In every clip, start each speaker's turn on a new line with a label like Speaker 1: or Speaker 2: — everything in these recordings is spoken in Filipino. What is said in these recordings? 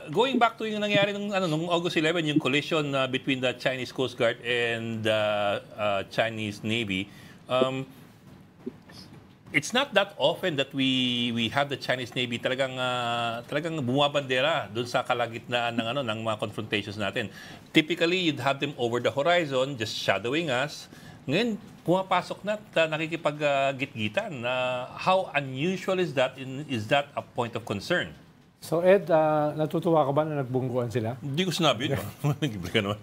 Speaker 1: Going back to yung nangyari nung August 11, yung collision between the Chinese Coast Guard and the Chinese Navy, it's not that often that we have the Chinese Navy talagang bumabandera doon sa kalagitnaan ng mga confrontations natin. Typically, you'd have them over the horizon, just shadowing us. Ngayon, pumapasok na at nakikipag-gitgitan. How unusual is that? Is that a point of concern?
Speaker 2: So Ed, natutuwa ka ba na nagbungguan sila?
Speaker 1: Hindi ko sinabi yun. Nag-ibig ka naman.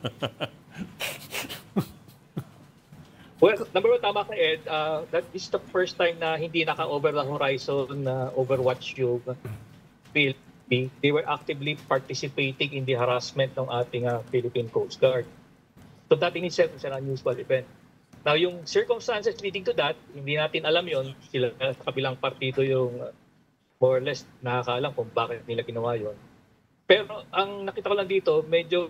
Speaker 3: Well, number one, tama ka Ed. That is the first time na hindi naka-over the horizon na overwatch yung PLP. They were actively participating in the harassment ng ating Philippine Coast Guard. So that in itself is an unusual event. Now, yung circumstances leading to that, hindi natin alam yon. Sila sa kabilang partido yung more or less nakakaalam kung bakit nila ginawa yon. Pero ang nakita ko lang dito, medyo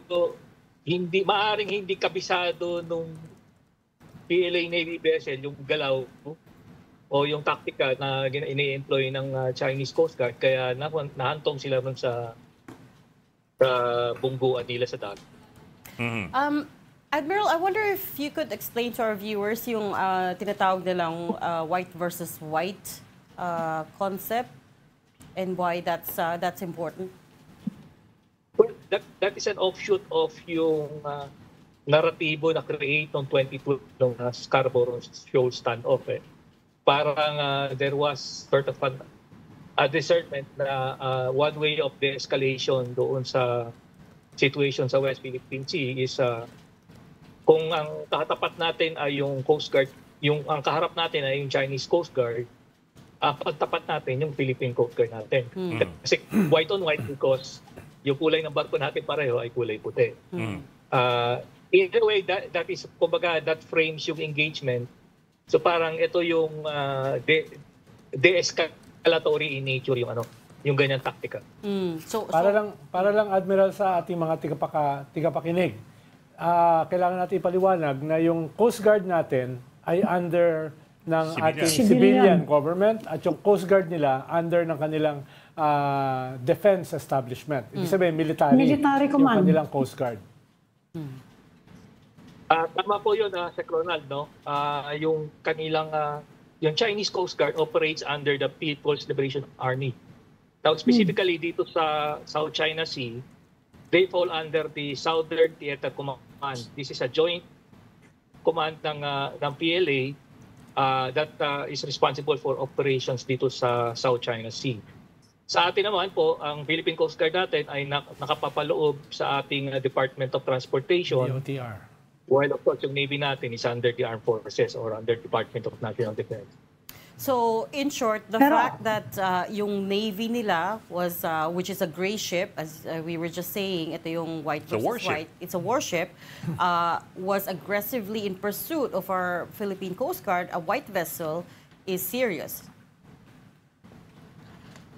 Speaker 3: maaring hindi kabisado nung PLA Navy vessel yung galaw o yung taktika na ini-employ ng Chinese Coast Guard, kaya nahantong sila ron sa bungguan nila sa dagat.
Speaker 4: Admiral, I wonder if you could explain to our viewers yung tinatawag nilang white versus white concept and why that's important.
Speaker 3: Well, that is an offshoot of yung naratibo na create noong 2012 ng Scarborough Shoal standoff. Parang there was sort of a discernment na one way of the escalation doon sa situation sa West Philippine Sea is kung ang katapat natin ay yung Coast Guard, ang kaharap natin ay yung Chinese Coast Guard, pagtapat natin yung Philippine Coast Guard natin. Kasi white on white because yung kulay ng barko natin pareho ay kulay puti. Either way, that is, kumbaga, that frames yung engagement. So parang ito yung de-escalatory in nature yung ganyan taktika.
Speaker 2: Para lang Admiral sa ating mga tigapakinig, kailangan natin ipaliwanag na yung Coast Guard natin ay under ng ating civilian government at yung Coast Guard nila under ng kanilang defense establishment. Ibig sabihin, military command. Yung kanilang Coast Guard.
Speaker 3: Tama po yun, Sir Ronald, no? Yung kanilang, yung Chinese Coast Guard operates under the People's Liberation Army. Now, specifically dito sa South China Sea, they fall under the Southern Theater Command. This is a joint command ng PLA that is responsible for operations dito sa South China Sea. Sa atin naman po, ang Philippine Coast Guard natin ay nakapapaloob sa ating Department of Transportation.
Speaker 2: DOTR.
Speaker 3: While of course yung Navy natin is under the Armed Forces or under Department of National Defense.
Speaker 4: So, in short, the fact that yung Navy nila was, which is a gray ship, as we were just saying, ito yung white versus white, it's a warship, was aggressively in pursuit of our Philippine Coast Guard, a white vessel, is serious.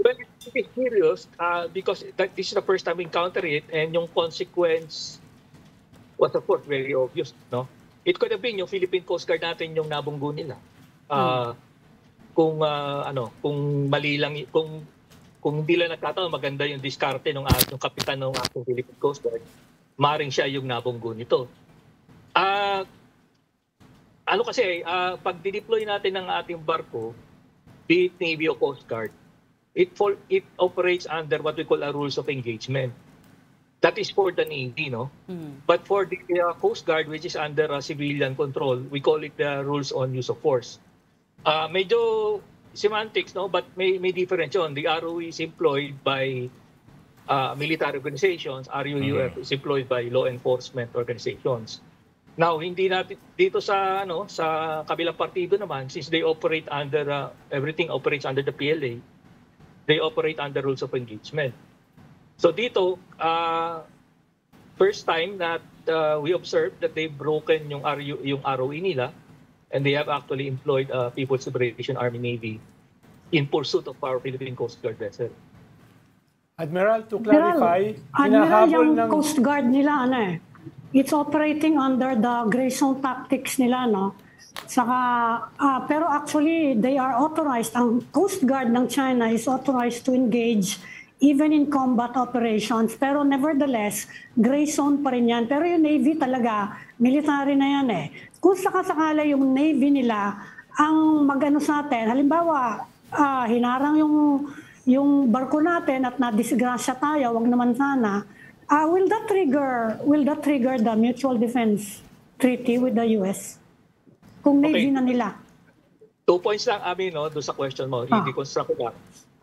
Speaker 3: Well, it is serious because this is the first time we encounter it, and yung consequence was of course very obvious, no? It could have been yung Philippine Coast Guard natin yung nabunggo nila. Kung mali lang, kung hindi lang nagkataon maganda yung diskarte ng ating kapitan ng ating Philippine Coast Guard, maring siya yung nabunggo nito. Pag dideploy natin ng ating barko, be it Navy o Coast Guard, it operates under what we call a rules of engagement. That is for the Navy, no? But for the Coast Guard, which is under civilian control, we call it the rules on use of force. Medyo semantics, no? But may difference yun. The ROE is employed by military organizations. RUUF is employed by law enforcement organizations. Now, hindi natin dito sa kabilang partido naman, since they operate under everything operates under the PLA, they operate under rules of engagement. So dito, first time that we observed that they've broken yung ROE nila, and they have actually employed People's Liberation Army Navy in pursuit of our Philippine Coast Guard vessel.
Speaker 2: Admiral, to clarify,
Speaker 5: Admiral, yung Coast Guard nila, it's operating under the gray zone tactics nila, no? Saka, pero actually, they are authorized. Ang Coast Guard ng China is authorized to engage even in combat operations. Pero nevertheless, gray zone pa rin yan. Pero yung Navy talaga, military na yan eh. Kung sakasakala yung Navy nila, ang mag-ano sa atin, halimbawa, hinarang yung barko natin at nadisgrasya tayo, wag naman sana, will that trigger the Mutual Defense Treaty with the US? Kung Navy na nila.
Speaker 3: 2 points lang, Ami, no, doon sa question mo. I-deconstruct ko lang.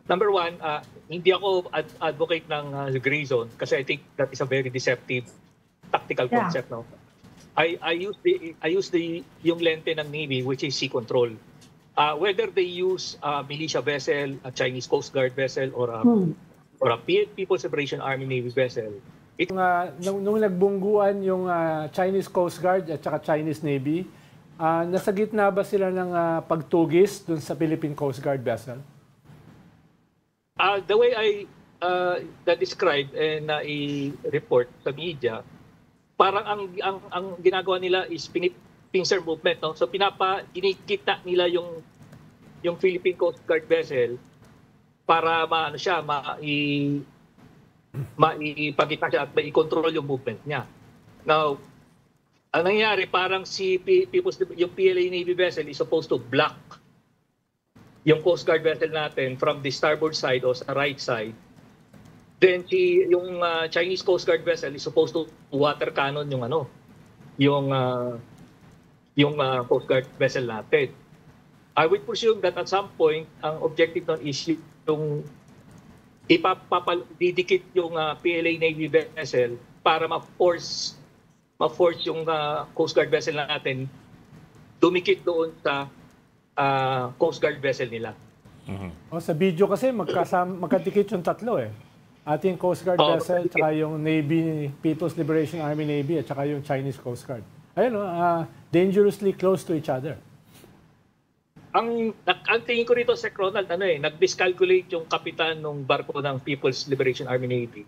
Speaker 3: Number 1, hindi ako advocate ng gray zone kasi I think that is a very deceptive tactical concept. No? I use yung lente ng Navy, which is sea control. Whether they use militia vessel, a Chinese Coast Guard vessel, or a People's Liberation Army Navy vessel.
Speaker 2: Nung nagbungguan yung Chinese Coast Guard at saka Chinese Navy, nasa gitna ba sila ng pagtugis dun sa Philippine Coast Guard vessel?
Speaker 3: The way I describe and i-report sa media, parang ang ginagawa nila is pincer movement, no? So kinikita nila yung Philippine Coast Guard vessel para maipagkita siya at mai-control yung movement niya. Now, ang nangyayari, parang yung PLA Navy vessel is supposed to block yung Coast Guard vessel natin from the starboard side o sa right side. Then yung Chinese Coast Guard vessel is supposed to water cannon yung Coast Guard vessel natin. I would presume that at some point, ang objective nun is yung didikit yung PLA Navy vessel para ma-force yung Coast Guard vessel natin dumikit doon sa Coast Guard vessel nila.
Speaker 2: Sa video kasi magkadikit yung tatlo eh. Ating Coast Guard vessel, tsaka yung Navy, People's Liberation Army Navy, at tsaka yung Chinese Coast Guard. Ayun, dangerously close to each other.
Speaker 3: Ang tingin ko rito, Sec. Ronald, nag-miscalculate yung kapitan ng barko ng People's Liberation Army Navy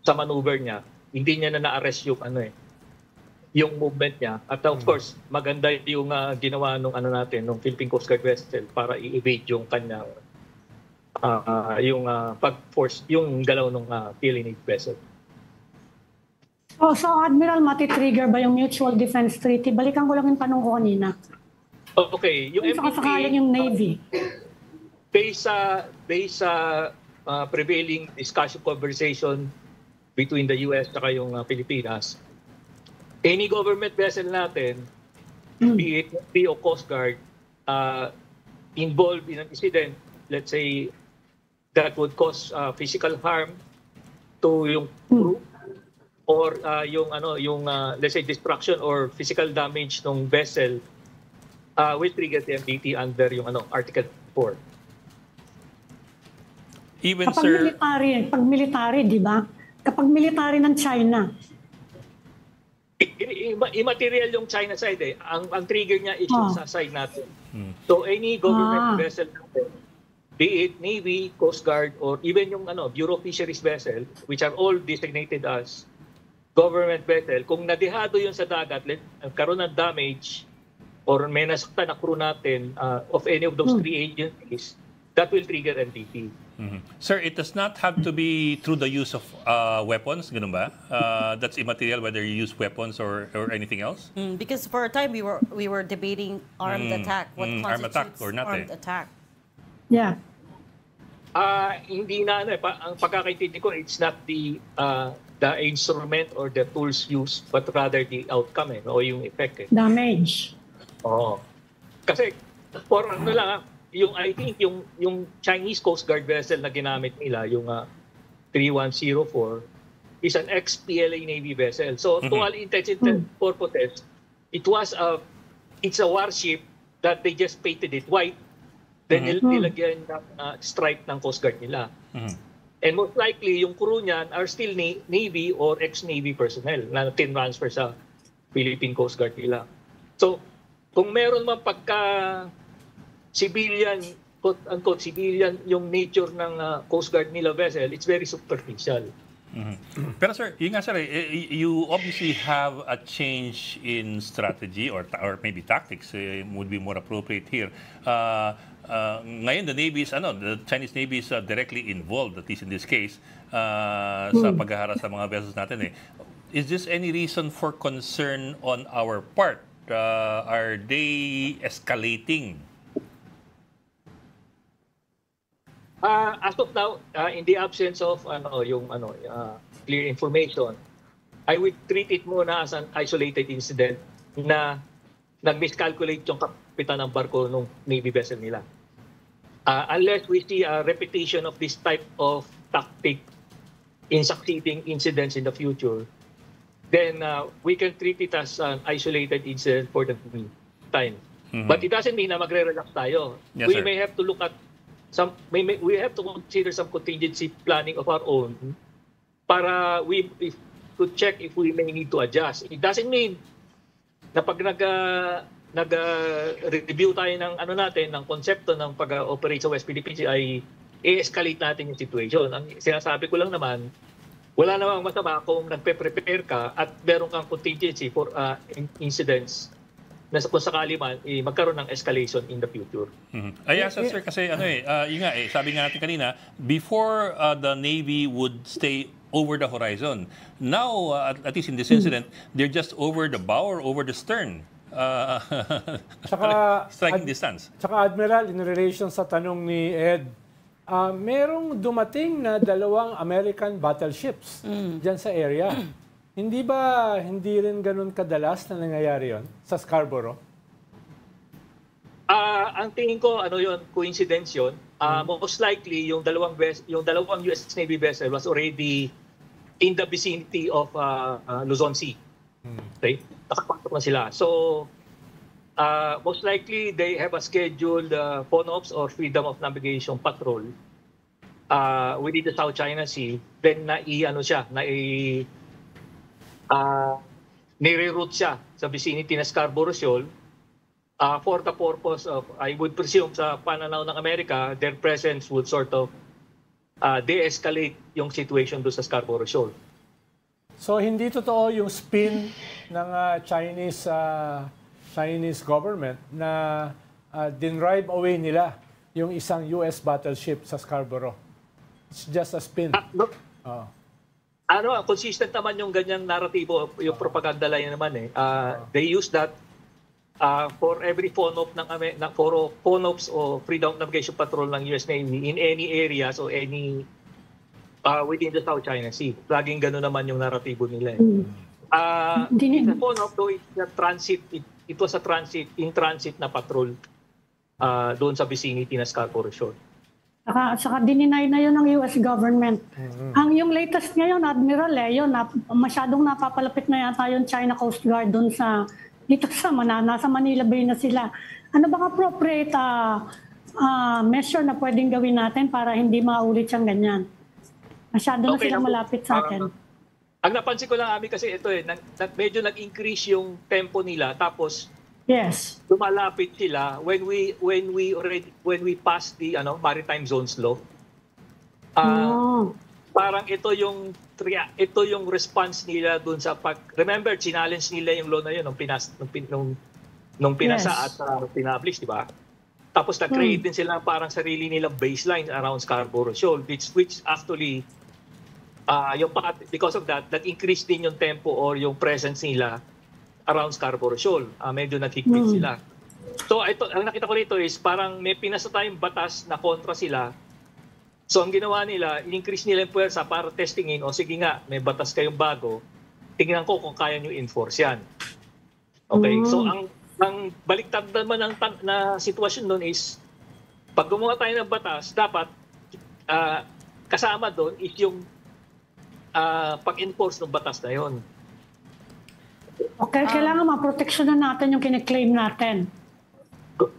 Speaker 3: sa maneuver niya. Hindi niya na-arrest yung movement niya. At of course, maganda yung ginawa nung nung Philippine Coast Guard vessel para i-evade yung kanyang pag-force, yung galaw ng PLA Navy vessel.
Speaker 5: So Admiral, mati-trigger ba yung Mutual Defense Treaty? Balikan ko lang yung tanong ko kanina.
Speaker 3: Okay, yung
Speaker 5: MDT, sakasakalan yung Navy.
Speaker 3: Based sa prevailing discussion conversation between the US at yung Pilipinas, any government vessel natin, be it Navy o Coast Guard, involved in an incident, let's say, that would cause physical harm to yung crew, or let's say destruction or physical damage ng vessel, will trigger the MDT under yung Article 4.
Speaker 1: Even
Speaker 5: Pag military, di ba? Kapag military ng China,
Speaker 3: immaterial yung China side eh. Ang trigger niya is yung sa side natin. So any government vessel natin, be it Navy, Coast Guard, or even yung Bureau of Fisheries vessel, which are all designated as government vessel, kung nadehado yun sa dagat, karoon ng damage, or may nasaktan na crew natin of any of those three agencies, that will trigger NDT.
Speaker 1: Sir, it does not have to be through the use of weapons, ganun ba? That's immaterial whether you use weapons or anything else?
Speaker 4: Because for a time we were debating armed attack. What
Speaker 1: armed attack or not
Speaker 4: armed attack?
Speaker 5: yeah.
Speaker 3: Hindi na ang pagkakaintindi ko, it's not the instrument or the tools used, but rather the outcome o yung effect.
Speaker 5: Damage.
Speaker 3: Oo. Kasi for I think yung Chinese Coast Guard vessel na ginamit nila, yung 3104, is an ex-PLA Navy vessel. So to all intents and purposes, it's a warship that they just painted it white, then nilagyan ng stripe ng Coast Guard nila. And most likely, yung crew niyan are still Navy or ex-Navy personnel na tin-transfer sa Philippine Coast Guard nila. So, kung meron man civilian, quote-unquote, civilian yung nature ng Coast Guard nila vessel, it's very superficial.
Speaker 1: Pero sir, yun nga sir, you obviously have a change in strategy or maybe tactics would be more appropriate here. Ngayon, the Chinese Navy is directly involved, at least in this case, sa paghaharap sa mga vessels natin. Is this any reason for concern on our part? Are they escalating?
Speaker 3: As of now, in the absence of clear information, I would treat it muna as an isolated incident na nag-miscalculate yung kapitan ng barko ng Navy vessel nila. Unless we see a repetition of this type of tactic in succeeding incidents in the future, then we can treat it as an isolated incident for the time. But it doesn't mean na magre-relax tayo.
Speaker 1: Yes,
Speaker 3: We
Speaker 1: sir.
Speaker 3: may have to look at we have to consider some contingency planning of our own para to check if we may need to adjust. It doesn't mean na pag nag-review tayo ng ng konsepto ng pag-operate sa West Philippines ay i-escalate natin yung situation. Ang sinasabi ko lang naman, wala namang masama kung nagpe-prepare ka at meron kang contingency for incidents na kung sakali man magkaroon ng escalation in the future.
Speaker 1: Sir, kasi sabi nga natin kanina, before the Navy would stay over the horizon. Now, at least in this incident, they're just over the bow or over the stern. Striking distance.
Speaker 2: Tsaka Admiral, in relation sa tanong ni Ed, merong dumating na 2 American battleships dyan sa area. Hindi rin ganun kadalas na nangyayari yon sa Scarborough?
Speaker 3: Ang tingin ko, coincidence yun. Most likely, yung dalawang US Navy vessel was already in the vicinity of Luzon Sea. Okay? Nakapasok na sila. So, most likely, they have a scheduled FONOPS or Freedom of Navigation Patrol within the South China Sea. Then, nire-route siya sa vicinity na Scarborough Shoal for the purpose of, I would presume, sa pananaw ng Amerika, their presence would sort of de-escalate yung situation doon sa Scarborough Shoal.
Speaker 2: So, hindi totoo yung spin ng Chinese government na dinrive away nila yung isang US battleship sa Scarborough. It's just a spin.
Speaker 3: Consistent naman yung ganyang narratibo, yung propaganda line naman They use that for every FONOPS o Freedom of Navigation Patrol ng US Navy in any areas or any within the South China Sea. Laging gano'n naman yung narratibo nila. Sa FONOP, though it was a transit na patrol doon sa vicinity na Scarborough Shoal.
Speaker 5: Saka dininay na yun ng US government. Ang yung latest ngayon, Admiral, masyadong napapalapit na yata yung China Coast Guard doon dito sa nasa Manila Bay na sila. Ano bang appropriate measure na pwedeng gawin natin para hindi maulit siyang ganyan? Masyado na silang malapit sa atin.
Speaker 3: Ang napansin ko lang, Ami, kasi ito medyo nag-increase yung tempo nila, tapos
Speaker 5: yes,
Speaker 3: lumalapit sila when we pass the maritime zones law. Parang ito yung response nila doon sa remember, challenge nila yung law na yun nung pinasa at pinablish, di ba? Tapos nag-create din sila parang sarili nilang baseline around Scarborough Shoal, which actually because of that, nag-increase din yung tempo or yung presence nila around Scarborough Shoal. Medyo nag-higpit sila. So, ang nakita ko rito is parang may pinasa tayong batas na kontra sila. So, ang ginawa nila, in-increase nila yung puwersa para testingin, sige nga, may batas kayong bago, tingnan ko kung kaya nyo enforce yan. Okay? So, ang baliktad naman na sitwasyon doon is, pag gumawa tayo ng batas, dapat kasama doon is yung pag-enforce ng batas na yun.
Speaker 5: Okay, kailangan maproteksyonan natin yung kiniklaim natin.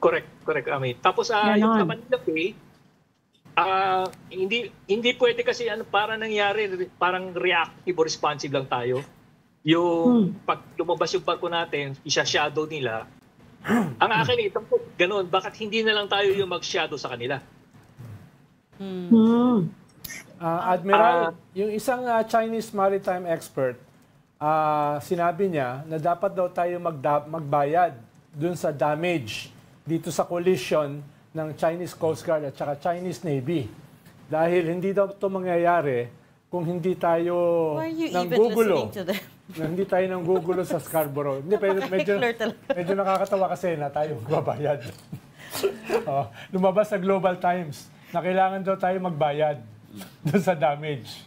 Speaker 3: Correct, Ami. Tapos yung sa Manila Bay, hindi pwede kasi para nangyari, parang reactive or responsive lang tayo. Yung pag lumabas yung barko natin, isa-shadow nila. Ang akin ganun, bakit hindi na lang tayo yung mag-shadow sa kanila?
Speaker 2: Admiral, yung isang Chinese maritime expert, sinabi niya na dapat daw tayo magbayad dun sa damage dito sa collision ng Chinese Coast Guard at saka Chinese Navy. Dahil hindi daw ito mangyayari kung hindi tayo
Speaker 4: Why are you
Speaker 2: nang
Speaker 4: even
Speaker 2: gugulo.
Speaker 4: listening to them?
Speaker 2: Hindi tayo nang gugulo sa Scarborough. Hindi, medyo nakakatawa kasi na tayo magbabayad. Lumabas sa Global Times na kailangan daw tayo magbayad doon sa damage.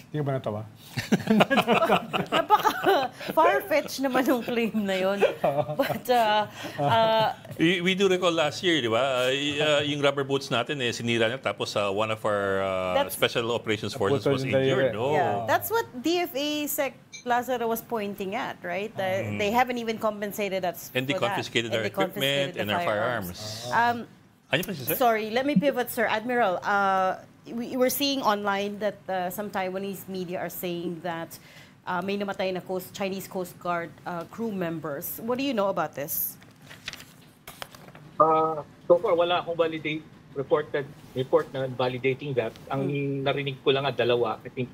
Speaker 2: Hindi ka ba natawa?
Speaker 4: Napaka-far-fetched naman yung claim na yun. But,
Speaker 1: We do recall last year, di ba? Yung rubber boots natin, sinira niya. Tapos one of our special operations forces was injured. Oh.
Speaker 4: yeah, that's what DFA Sec Lazaro was pointing at, right? They haven't even compensated us
Speaker 1: And they
Speaker 4: for
Speaker 1: confiscated
Speaker 4: that.
Speaker 1: our equipment and our firearms. Ano pa siya, sir?
Speaker 4: Sorry, let me pivot, sir. Admiral, we were seeing online that some Taiwanese media are saying that may namatay na Chinese Coast Guard crew members. What do you know about this?
Speaker 3: So far, wala akong report na validating that. Ang narinig ko lang dalawa, I think,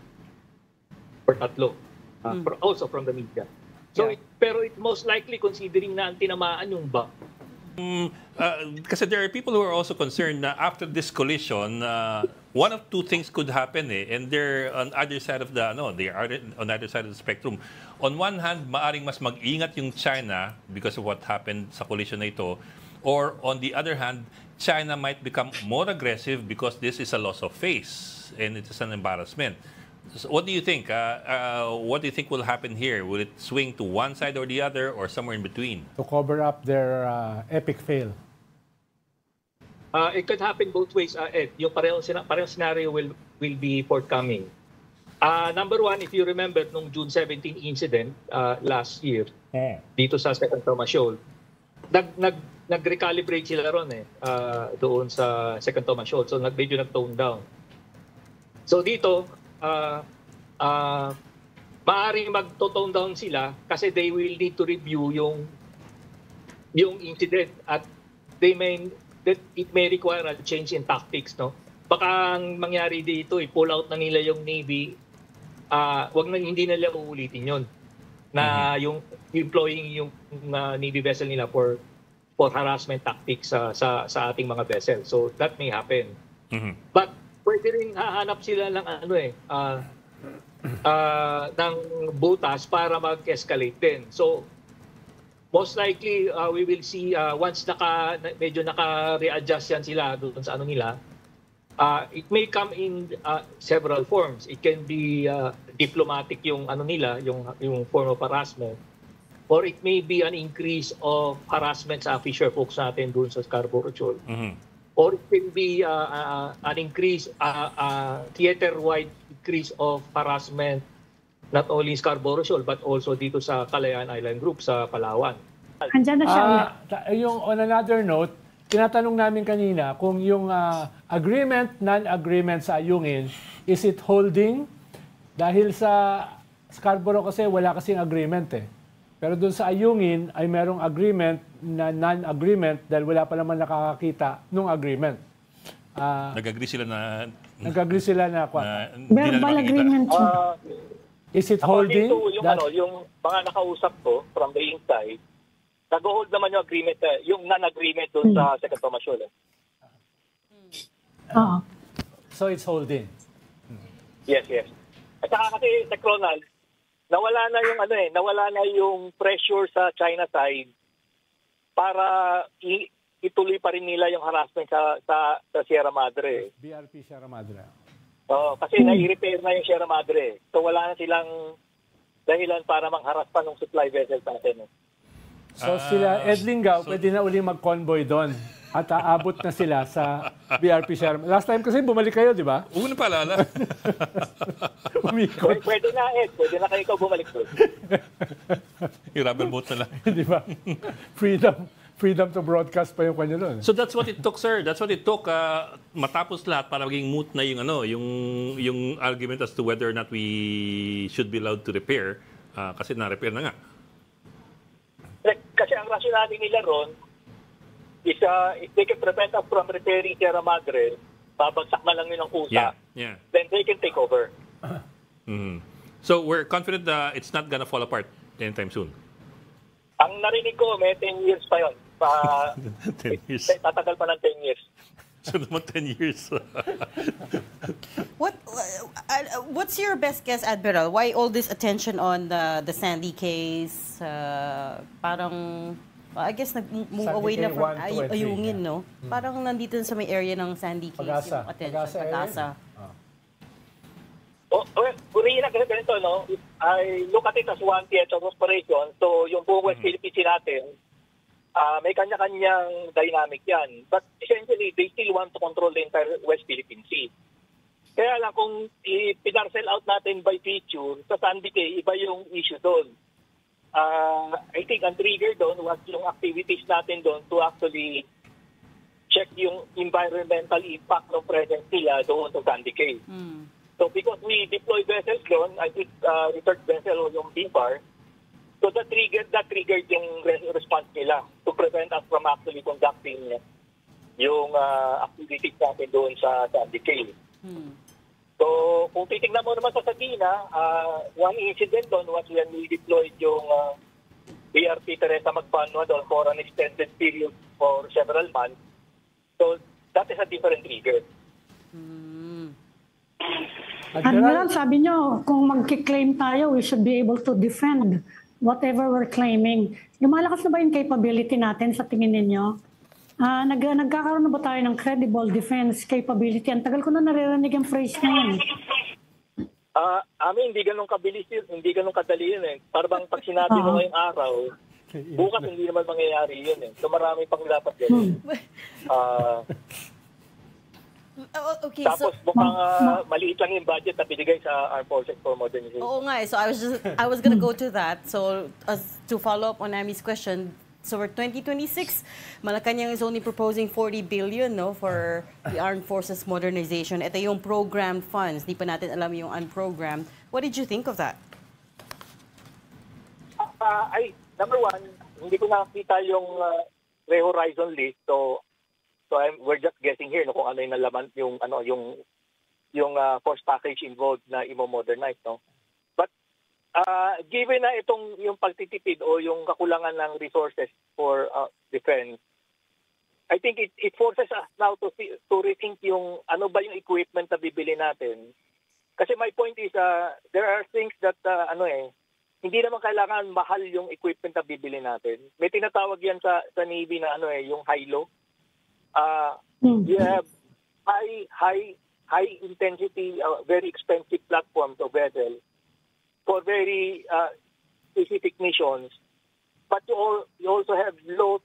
Speaker 3: or tatlo. Also from the media. So, pero it most likely considering na ang tinamaan yung ba.
Speaker 1: Kasi there are people who are also concerned na after this collision, one of two things could happen and they're on either side of the they are on either side of the spectrum. On one hand, maaring mas mag-ingat yung China because of what happened sa collision na ito, or on the other hand, China might become more aggressive because this is a loss of face and it is an embarrassment. So what do you think? What do you think will happen here? Will it swing to one side or the other, or somewhere in between?
Speaker 2: To cover up their epic fail.
Speaker 3: It could happen both ways, Ed. Yung parehong scenario will be forthcoming. Number one, if you remember, nung June 17 incident last year, dito sa Second Thomas Shoal, nag-recalibrate sila ron doon sa Second Thomas Shoal. So medyo nag-tone down. So dito, maaaring mag-tone down sila kasi they will need to review yung incident at it may require a change in tactics, no? Baka ang mangyari dito, pull out na nila yung Navy, hindi nila uulitin yon na yung employing yung Navy vessel nila for harassment tactics sa ating mga vessel. So that may happen. But pwede rin hahanap sila ng ng butas para mag-escalate din. So most likely we will see once medyo naka-readjust yan sila doon sa nila, it may come in several forms. It can be diplomatic yung nila, yung form of harassment, or it may be an increase of harassment sa fisher folks natin doon sa Scarborough Shoal. Or it can be an increase, theater-wide increase of harassment, not only in Scarborough Shoal, but also dito sa Kalayaan Island Group sa Palawan.
Speaker 5: Andyan na siya.
Speaker 2: Yung on another note, tinatanong namin kanina kung yung agreement, non-agreement sa Ayungin, is it holding? Dahil sa Scarborough kasi wala kasing agreement Pero doon sa Ayungin ay merong agreement na non-agreement dahil wala pa naman nakakakita nung agreement.
Speaker 1: Nag-agree sila na...
Speaker 5: Verbal agreement.
Speaker 2: Is it holding?
Speaker 6: Yung mga nakausap ko from the inside, nag-hold naman yung agreement, yung non-agreement doon sa Second Thomas Shoal.
Speaker 2: So it's holding.
Speaker 6: Yes. At saka kasi sa Ronald, nawala na yung pressure sa China side para ituloy pa rin nila yung harassment sa Sierra Madre.
Speaker 2: BRP Sierra Madre.
Speaker 6: Kasi nai-repair na yung Sierra Madre. So wala na silang dahilan para mangharas pa ng supply vessel natin.
Speaker 2: So sila, Ed Lingao, pwede na uli mag-convoy doon. At aabot na sila sa BRP Sierra Madre. Last time kasi bumalik kayo, di ba?
Speaker 1: Huwag na paalala.
Speaker 2: Umikot.
Speaker 6: Pwede na, Ed. Pwede na kayo bumalik doon.
Speaker 1: Yung rubber boat na lang.
Speaker 2: Di ba? Freedom to broadcast pa yung kanya doon.
Speaker 1: So that's what it took, sir. That's what it took. Matapos lahat para maging moot na yung argument as to whether or not we should be allowed to repair. Kasi na-repair na nga.
Speaker 6: Kasi ang rationale nila ron is if they can prevent us from repairing Sierra Madre, babagsak na lang yun ang kusa, then they can take over.
Speaker 1: So we're confident that it's not gonna fall apart anytime soon?
Speaker 6: Ang narinig ko, may 10 years pa yun
Speaker 1: 10 years.
Speaker 6: Tatagal pa ng 10 years.
Speaker 1: So naman 10 years.
Speaker 4: What's your best guess, Admiral? Why all this attention on the Sandy case? Parang, I guess nag-move
Speaker 2: Sandy
Speaker 4: away na
Speaker 2: Cay
Speaker 4: from
Speaker 2: 1, 2, and 3,
Speaker 4: Ayungin, no? Parang nandito sa may area ng Sandy case
Speaker 2: Pag-asa.
Speaker 4: yung attention.
Speaker 2: Pag-asa area.
Speaker 4: Pag-asa.
Speaker 6: Uriin na ganito, no? I look at it as one theater of operation. So, yung buong West Philippine Sea natin, may kanya-kanyang dynamic yan. But essentially, they still want to control the entire West Philippine Sea. Kaya lang, kung i-parcel out natin by feature, sa Sandy Cay, iba yung issue doon. I think ang trigger doon was yung activities natin doon to actually check yung environmental impact ng presence nila doon sa Sandy Cay. So because we deployed vessels doon, I think research vessel o yung BIPAR, so that triggered yung response nila to prevent us from actually conducting yung activities natin doon sa Sandy Cay. So kung titignan mo naman sa Sabina, one incident doon was when we deployed yung BRP Teresa Magbanua doon for an extended period for several months. So that is a different trigger.
Speaker 5: Admiral, sabi nyo, kung magkiklaim tayo, we should be able to defend whatever we're claiming. Lumalakas na ba yung capability natin sa tingin ninyo? Nagkakaroon na ba tayo ng credible defense capability? Ang tagal ko na naririnig yung phrase na yun.
Speaker 6: Hindi ganun kabilis yun, hindi ganun kadali yun eh. Parang pag sinabi mo ngayong araw, bukas hindi naman mangyayari yun eh. So marami pang dapat gawin.
Speaker 4: Okay,
Speaker 6: Tapos mukhang maliit lang yung budget na binigay sa Armed Forces for Modernization.
Speaker 4: Oo nga eh. So I was gonna go to that. So to follow up on Ami's question, so for 2026, Malacanang is only proposing 40 billion no for the Armed Forces Modernization. Ito yung programmed funds. Di pa natin alam yung unprogrammed. What did you think of that?
Speaker 6: Number one, hindi ko nakita yung Re-Horizon list. So we're just guessing here no, kung ano yung nalaman yung force package involved na i-modernize, no. But given na yung pagtitipid o yung kakulangan ng resources for defense, I think it forces us now to rethink yung ano ba yung equipment na bibili natin. Kasi my point is there are things that hindi naman kailangan mahal yung equipment na bibili natin. May tinatawag yan sa Navy na yung high-low. You have high intensity, very expensive platforms of vessel for very specific missions. But you also have low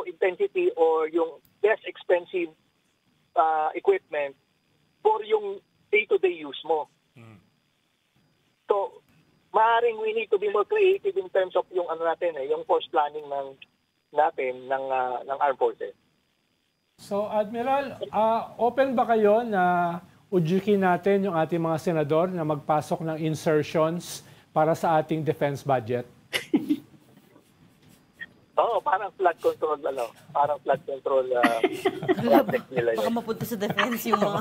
Speaker 6: intensity or yung less expensive equipment for yung day-to-day use mo. So, maaaring we need to be more creative in terms of yung yung force planning ng Armed Forces.
Speaker 2: So, Admiral, open ba kayo na udyukin natin yung ating mga senador na magpasok ng insertions para sa ating defense budget?
Speaker 6: Oo, parang flood control, project nila
Speaker 4: Baka
Speaker 6: yun.
Speaker 4: mapunta sa defense yung mga...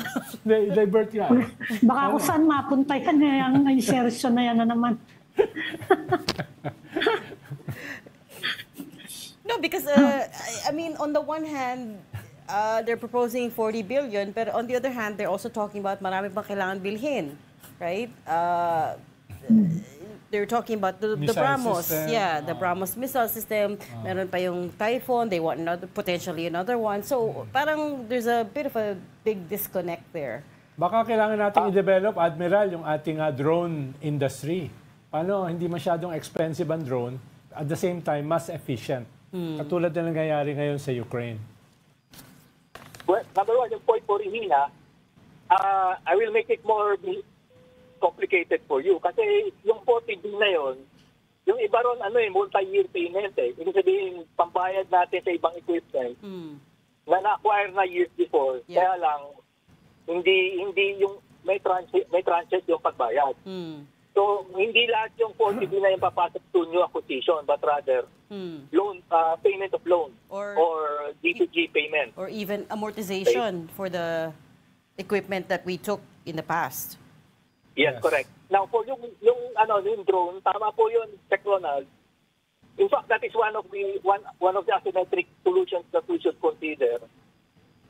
Speaker 2: Divert yan.
Speaker 5: Baka kung saan mapunta yan, ang insertion na yan na naman.
Speaker 4: No, because, I mean, on the one hand, they're proposing 40 billion, but on the other hand, they're also talking about marami pang kailangan bilhin, right? They're talking about the BrahMos.
Speaker 2: System.
Speaker 4: The BrahMos missile system. Meron pa yung Typhoon. They want potentially another one. So, parang there's a bit of a big disconnect there.
Speaker 2: Baka kailangan natin i-develop, Admiral, yung ating drone industry. Paano hindi masyadong expensive ang drone, at the same time, mas efficient. Katulad na nangyayari ngayon sa Ukraine.
Speaker 6: Well, number one, yung point for Rihina, I will make it more complicated for you. Kasi yung 40 billion na yun, yung iba ron, multi-year payment eh. Ibig sabihin, pambayad natin sa ibang equipment na na-acquire na years before.
Speaker 4: Yeah.
Speaker 6: Kaya lang, hindi yung may tranches yung pagbayad. So, hindi lahat yung 40 billion na yung papasok to new acquisition, but rather loan, payment of loan or D2G payment.
Speaker 4: Or even amortization for the equipment that we took in the past.
Speaker 6: Yes, correct. Now, for yung drone, tama po yun, Tech Ronald. In fact, that is one of the asymmetric solutions that we should consider.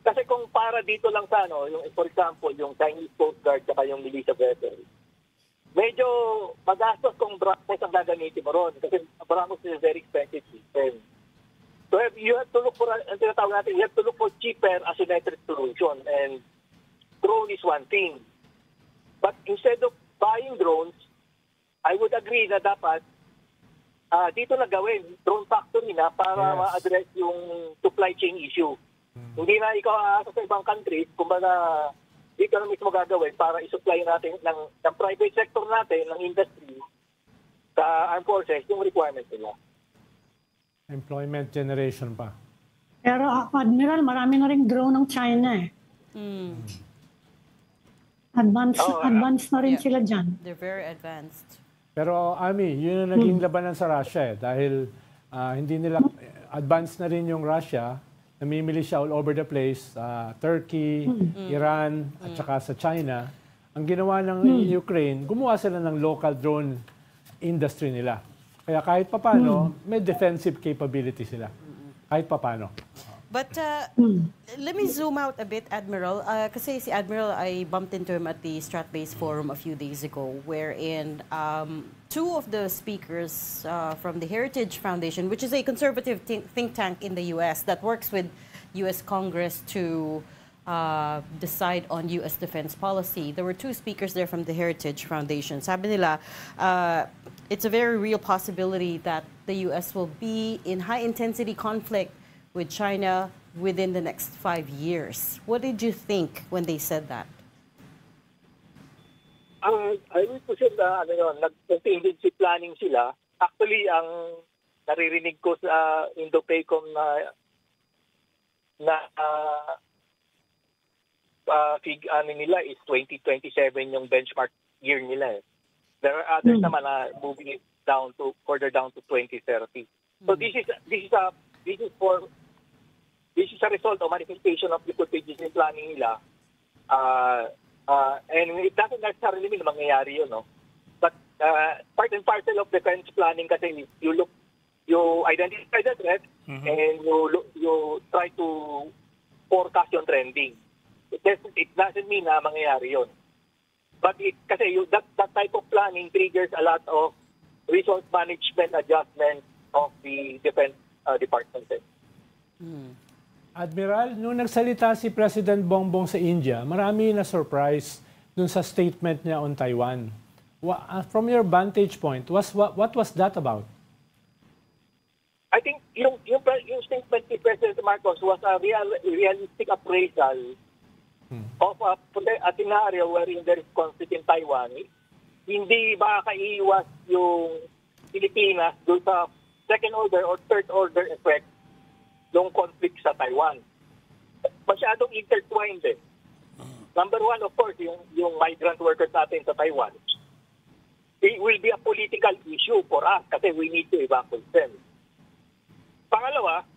Speaker 6: Kasi kung para dito lang sa yung for example, yung Chinese Coast Guard at yung militia vessel, medyo magastos kung BrahMos ang gagamitin mo ron kasi BrahMos is a very expensive system. So you have to look for, ang tinatawag natin, you have to look for cheaper asymmetric solution, and drone is one thing. But instead of buying drones, I would agree na dapat dito na gawin drone factory na para ma-address yung supply chain issue. Hindi na ikaw aasa sa ibang countries, kumbaga ikaw na mismo gagawin para isupply natin ng private sector natin, ng industry, sa armed forces, yung requirement nila.
Speaker 2: Employment generation pa.
Speaker 5: Pero Admiral, marami na rin drone ng China eh. Advanced na rin sila dyan.
Speaker 4: They're very advanced.
Speaker 2: Pero Ami, yun ang naging labanan sa Russia dahil hindi nila advanced na rin yung Russia, namimili siya all over the place, Turkey, Iran, at saka sa China. Ang ginawa ng Ukraine, gumawa sila ng local drone industry nila. Kaya kahit papano, may defensive capability sila. Kahit papano.
Speaker 4: But let me zoom out a bit, Admiral. Kasi si Admiral, I bumped into him at the Stratbase Forum a few days ago, wherein two of the speakers from the Heritage Foundation, which is a conservative think tank in the U.S. that works with U.S. Congress to decide on U.S. defense policy. There were two speakers there from the Heritage Foundation. Sabi nila, it's a very real possibility that the U.S. will be in high-intensity conflict with China within the next 5 years. What did you think when they said that?
Speaker 6: I would presume na nag-contingency planning sila. Actually, ang naririnig ko sa Indo-PACOM na nila is 2027 yung benchmark year nila. There are others naman na moving it down to further down to 2030. So this is a result of manifestation of the contingency planning nila. And it doesn't necessarily mean mangyayari yun, no? But part and parcel of defense planning kasi you identify the threat and you try to forecast yung trending. It doesn't mean na mangyayari yun. But that type of planning triggers a lot of resource management adjustment of the defense department.
Speaker 2: Admiral, nung nagsalita si President Bongbong sa India, marami na surprise dun sa statement niya on Taiwan. From your vantage point, what was that about?
Speaker 6: I think yung statement ni President Marcos was a realistic appraisal of a scenario wherein there is conflict in Taiwan. Hindi makakaiwas yung Pilipinas doon sa second order or third order effect ng conflict sa Taiwan. Masyadong intertwined eh. Number one, of course, yung migrant workers natin sa Taiwan. It will be a political issue for us kasi we need to evacuate them. Pangalawa,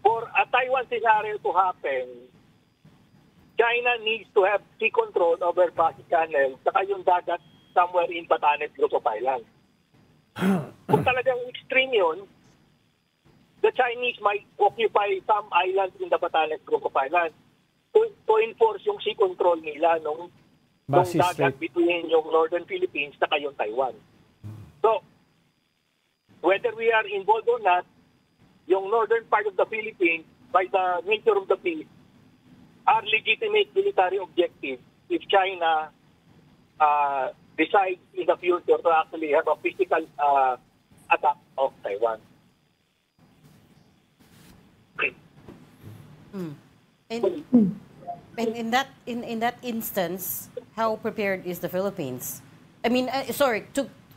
Speaker 6: for a Taiwan scenario to happen, China needs to have sea control over Pasig Channel saka yung dagat somewhere in Batanes Group of Islands. Kung talagang extreme yun, the Chinese might occupy some islands in the Batanes Group of Islands to enforce yung sea control nila nung dagat between yung northern Philippines na yung Taiwan. So, whether we are involved or not, yung northern part of the Philippines, by the nature of the peace, are legitimate military objectives if China decides in the future to actually have a physical attack of Taiwan.
Speaker 4: And in that instance, how prepared is the Philippines? I mean,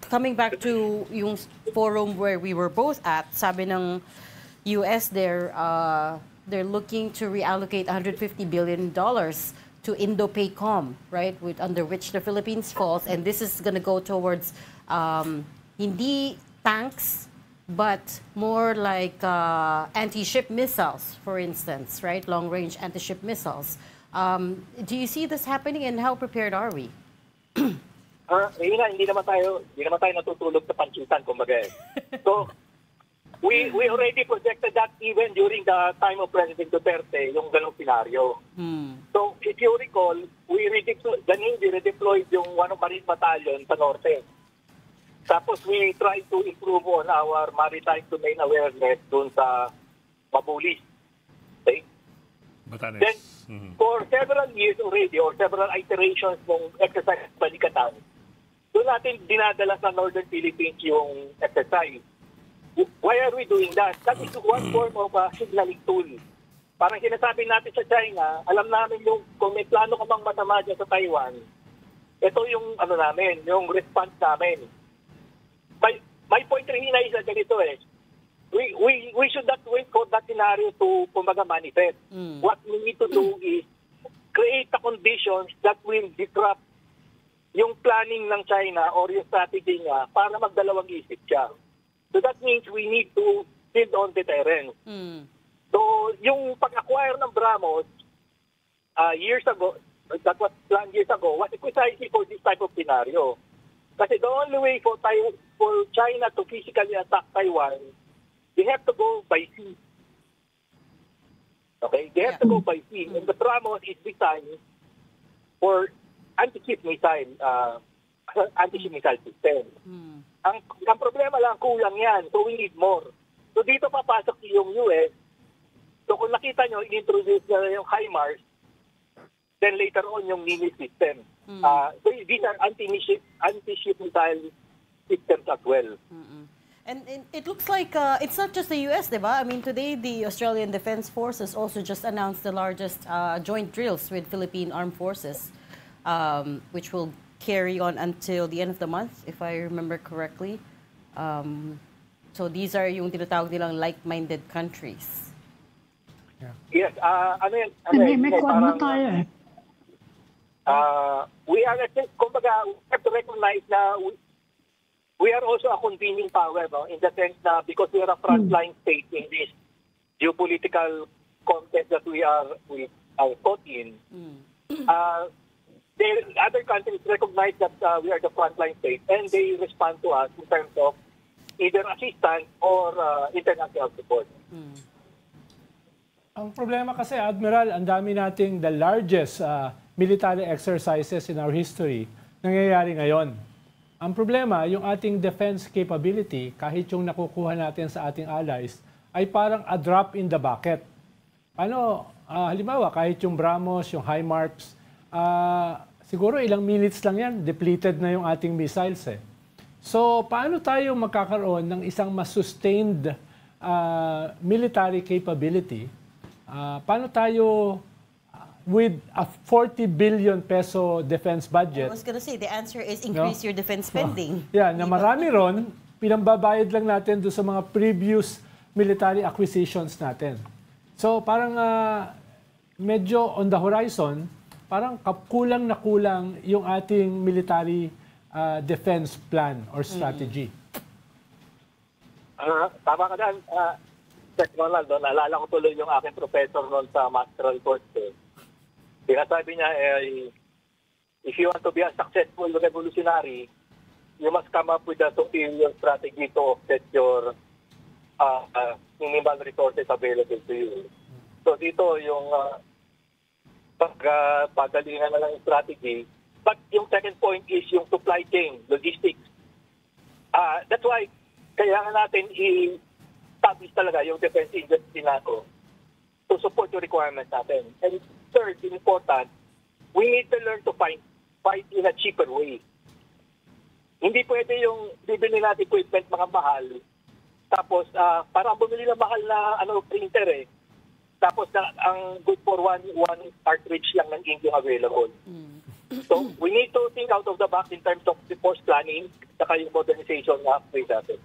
Speaker 4: coming back to yung forum where we were both at, sabi ng US they're looking to reallocate $150 billion to Indo-PACOM, right? Under which the Philippines falls, and this is going to go towards hindi tanks, but more like anti-ship missiles, for instance, right? Long-range anti-ship missiles. Do you see this happening, and how prepared are we?
Speaker 6: Hindi naman tayo natutulog sa pansitan, kumbaga. So, we already projected that even during the time of President Duterte, yung ganong scenario. So, if you recall, the Navy redeployed yung one of Marine Battalion sa Norte. Tapos we tried to improve on our maritime domain awareness dun sa Mabulis. Okay?
Speaker 1: Batanes.
Speaker 6: Then, for several years already, or several iterations ng exercise Balikatan, doon natin dinadala sa Northern Philippines yung exercise. Why are we doing that? That is one form of a signaling tool. Parang sinasabi natin sa China, alam namin yung kung may plano ka bang masama dyan sa Taiwan, ito yung ano namin, yung response namin. My point rin is na ganito eh. We should not wait for that scenario to kumaga manifest. What we need to do is create the conditions that will disrupt yung planning ng China or yung strategy niya para magdalawang isip siya. So that means we need to build on deterrence. So yung pag-acquire ng BrahMos years ago, that was planned years ago, was precisely for this type of scenario. Kasi the only way for China to physically attack Taiwan, they have to go by sea. Okay? They have to go by sea. And the BrahMos is designed for anti-ship missile system. Ang problema lang, kulang yan. So we need more. So dito papasok yung US. So kung nakita nyo, in-introduce na yung HIMARS, then later on yung Nimitz system. So these are anti-ship missile systems as well.
Speaker 4: And it looks like it's not just the US, diba? I mean, today the Australian Defence Forces also just announced the largest joint drills with Philippine Armed Forces, which will carry on until the end of the month, if I remember correctly. So these are yung tinatawag nilang like-minded countries.
Speaker 6: Yes,
Speaker 5: May quad na tayo eh.
Speaker 6: We are, kumbaga, we have to recognize na we are also a convening power, no? In the sense na because we are a frontline state in this geopolitical context that we are caught in, other countries recognize that we are the frontline state and they respond to us in terms of either assistance or international support.
Speaker 2: Ang problema kasi, Admiral, ang dami nating the largest military exercises in our history nangyayari ngayon. Ang problema, yung ating defense capability, kahit yung nakukuha natin sa ating allies, ay parang a drop in the bucket. Paano, halimbawa, kahit yung BrahMos, yung HIMARS, siguro ilang minutes lang yan, depleted na yung ating missiles eh. So, paano tayo magkakaroon ng isang mas sustained military capability? Paano tayo with a 40 billion peso defense budget?
Speaker 4: I was gonna say, the answer is increase your defense spending.
Speaker 2: Na marami ron, pinambabayad lang natin doon sa mga previous military acquisitions natin. So parang medyo on the horizon, parang kulang na kulang yung ating military defense plan or strategy.
Speaker 6: Tama ka dyan, Sec Ronaldo. Naalala ko tuloy yung aking professor noon sa masteral course. Sinasabi niya, if you want to be a successful revolutionary, you must come up with a superior strategy to offset your minimal resources available to you. So dito yung pagalingan na lang yung strategy. But yung second point is yung supply chain, logistics. That's why kailangan natin i-establish talaga yung defense industry natin to support yung requirements natin. And third, important, we need to learn to fight in a cheaper way. Hindi pwede yung bibili natin equipment mga mahal, tapos parang bumili ng mahal na printer eh. Tapos ang good for one cartridge lang ng ink yung available. So we need to think out of the box in terms of the force planning saka yung modernization na upgrade natin.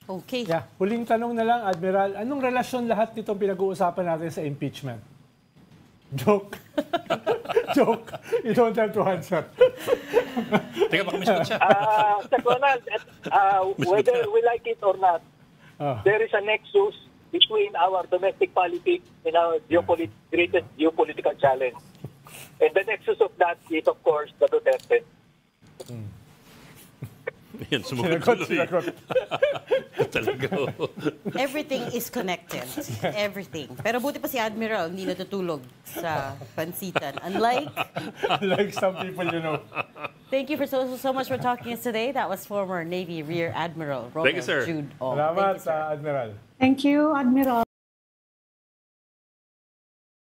Speaker 4: Okay.
Speaker 2: Yeah. Huling tanong na lang, Admiral, anong relasyon lahat nitong pinag-uusapan natin sa impeachment? Joke. Joke. You don't have to answer.
Speaker 1: Teka, baka mismot siya.
Speaker 6: Sec Ronald, whether we like it or not, there is a nexus between our domestic politics and our greatest geopolitical challenge. And the nexus of that is, of course, the Duterte.
Speaker 1: Yan, sumagot tuloy.
Speaker 2: Sinagot.
Speaker 1: Talaga. oh.
Speaker 4: Everything is connected. Everything. Pero buti pa si Admiral, hindi natutulog sa pansitan. Unlike,
Speaker 2: Like some people, you know.
Speaker 4: thank you for so much for talking to us today. That was former Navy Rear Admiral Romeo
Speaker 1: Thank you, sir.
Speaker 4: Jude Ong.
Speaker 2: Salamat
Speaker 4: Thank you, sir.
Speaker 2: sa Admiral.
Speaker 5: Thank you, Admiral.